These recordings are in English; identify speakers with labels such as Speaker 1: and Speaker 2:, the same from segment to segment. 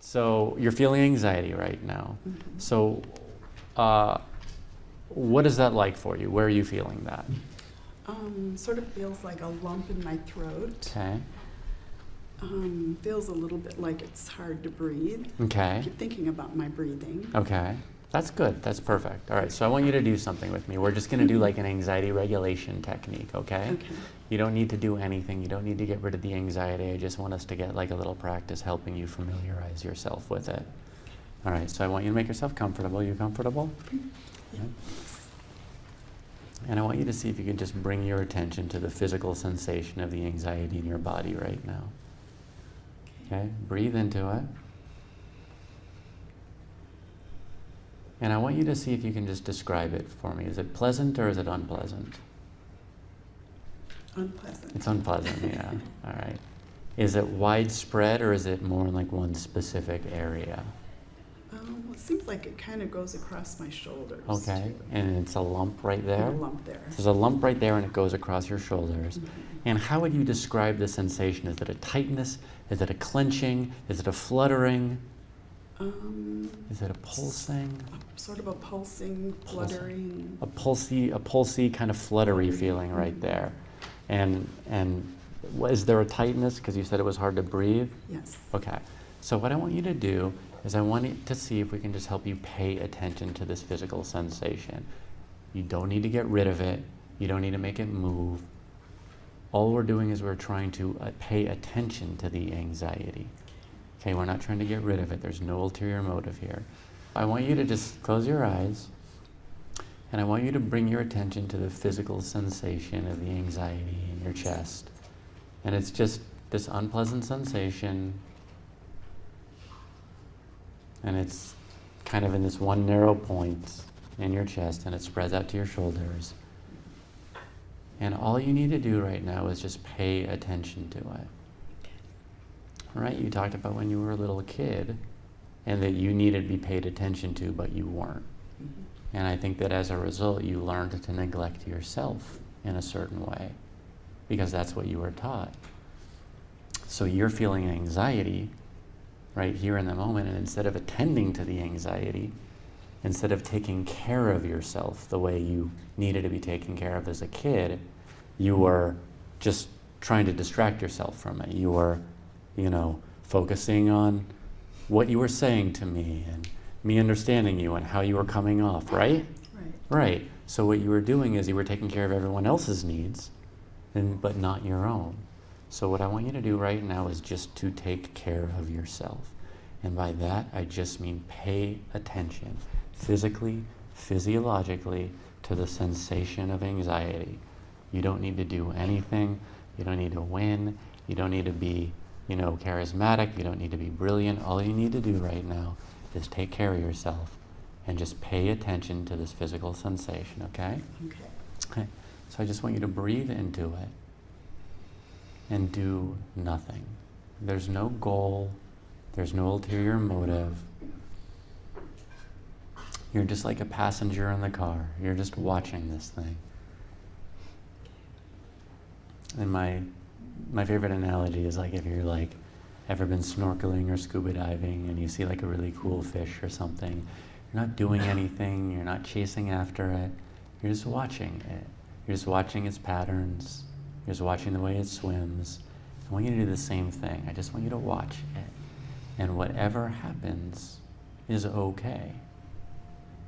Speaker 1: So you're feeling anxiety right now.
Speaker 2: Mm-hmm.
Speaker 1: So what is that like for you? Where are you feeling that?
Speaker 2: Sort of feels like a lump in my throat.
Speaker 1: Okay.
Speaker 2: Feels a little bit like it's hard to breathe.
Speaker 1: Okay.
Speaker 2: I keep thinking about my breathing.
Speaker 1: Okay. That's good. That's perfect. All right. So I want you to do something with me. We're just going to do like an anxiety regulation technique, okay?
Speaker 2: Okay.
Speaker 1: You don't need to do anything. You don't need to get rid of the anxiety. I just want us to get like a little practice helping you familiarize yourself with it. All right. So I want you to make yourself comfortable. You comfortable?
Speaker 2: Yeah.
Speaker 1: Okay. And I want you to see if you can just bring your attention to the physical sensation of the anxiety in your body right now. Okay, breathe into it. And I want you to see if you can just describe it for me. Is it pleasant or is it unpleasant?
Speaker 2: Unpleasant.
Speaker 1: It's unpleasant, yeah. All right. Is it widespread or is it more in like one specific area?
Speaker 2: It seems like it kind of goes across my shoulders.
Speaker 1: Okay,
Speaker 2: too.
Speaker 1: and it's a lump right there?
Speaker 2: And a lump there.
Speaker 1: There's a lump right there and it goes across your shoulders.
Speaker 2: Mhm.
Speaker 1: And how would you describe the sensation? Is it a tightness? Is it a clenching? Is it a fluttering? Is it a pulsing?
Speaker 2: Sort of a pulsing, fluttering.
Speaker 1: A pulsy kind of fluttery feeling right there. And is there a tightness? Because you said it was hard to breathe?
Speaker 2: Yes.
Speaker 1: Okay. So what I want you to do is I want to see if we can just help you pay attention to this physical sensation. You don't need to get rid of it. You don't need to make it move. All we're doing is we're trying to pay attention to the anxiety. Okay, we're not trying to get rid of it. There's no ulterior motive here. I want you to just close your eyes, and I want you to bring your attention to the physical sensation of the anxiety in your chest. And it's just this unpleasant sensation, and it's kind of in this one narrow point in your chest, and it spreads out to your shoulders. And all you need to do right now is just pay attention to it. Right? You talked about when you were a little kid and that you needed to be paid attention to, but you weren't.
Speaker 2: Mm-hmm.
Speaker 1: And I think that as a result, you learned to neglect yourself in a certain way because that's what you were taught. So you're feeling anxiety right here in the moment, and instead of attending to the anxiety, instead of taking care of yourself the way you needed to be taken care of as a kid, you were just trying to distract yourself from it. You were, focusing on what you were saying to me and me understanding you and how you were coming off, right?
Speaker 2: Right.
Speaker 1: Right. So what you were doing is you were taking care of everyone else's needs, but not your own. So what I want you to do right now is just to take care of yourself. And by that, I just mean pay attention, physically, physiologically, to the sensation of anxiety. You don't need to do anything. You don't need to win. You don't need to be, charismatic. You don't need to be brilliant. All you need to do right now is take care of yourself and just pay attention to this physical sensation, okay?
Speaker 2: Okay.
Speaker 1: Okay. So I just want you to breathe into it and do nothing. There's no goal. There's no ulterior motive. You're just like a passenger in the car. You're just watching this thing. And my favorite analogy is like if you're like ever been snorkeling or scuba diving and you see like a really cool fish or something, you're not doing anything, you're not chasing after it, you're just watching it. You're just watching its patterns, you're just watching the way it swims. I want you to do the same thing. I just want you to watch it. And whatever happens is okay.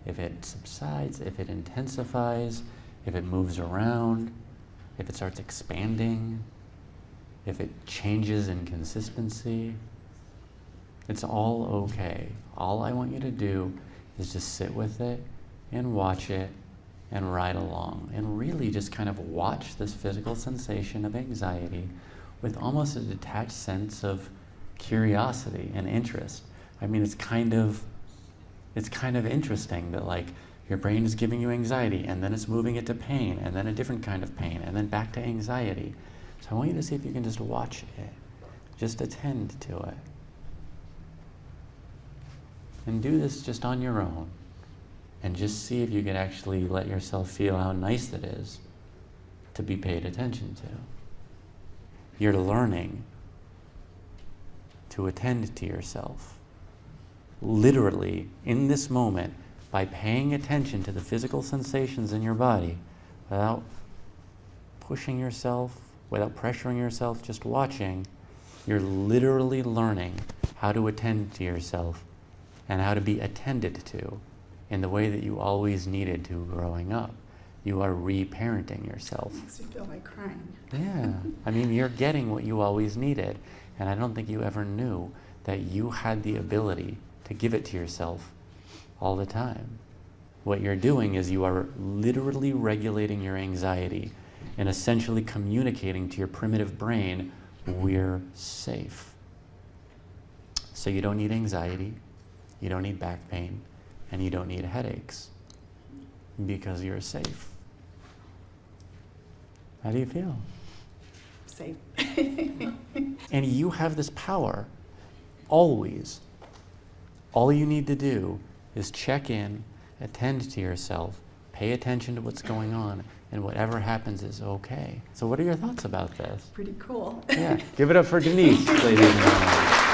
Speaker 1: If it subsides, if it intensifies, if it moves around, if it starts expanding, if it changes in consistency, it's all okay. All I want you to do is just sit with it and watch it and ride along and really just kind of watch this physical sensation of anxiety with almost a detached sense of curiosity and interest. I mean, it's kind of interesting that like your brain is giving you anxiety and then it's moving it to pain and then a different kind of pain and then back to anxiety. So I want you to see if you can just watch it, just attend to it. And do this just on your own and just see if you can actually let yourself feel how nice it is to be paid attention to. You're learning to attend to yourself literally, in this moment, by paying attention to the physical sensations in your body, without pushing yourself, without pressuring yourself, just watching, you're literally learning how to attend to yourself and how to be attended to in the way that you always needed to growing up. You are reparenting yourself.
Speaker 2: Makes me feel like crying.
Speaker 1: Yeah, I mean, you're getting what you always needed, and I don't think you ever knew that you had the ability to give it to yourself all the time. What you're doing is you are literally regulating your anxiety and essentially communicating to your primitive brain, we're safe. So you don't need anxiety, you don't need back pain, and you don't need headaches because you're safe. How do you feel?
Speaker 2: Safe.
Speaker 1: And you have this power, always. All you need to do is check in, attend to yourself, pay attention to what's going on, and whatever happens is okay. So what are your thoughts about this?
Speaker 2: Pretty cool.
Speaker 1: Yeah, give it up for Denise, ladies and gentlemen.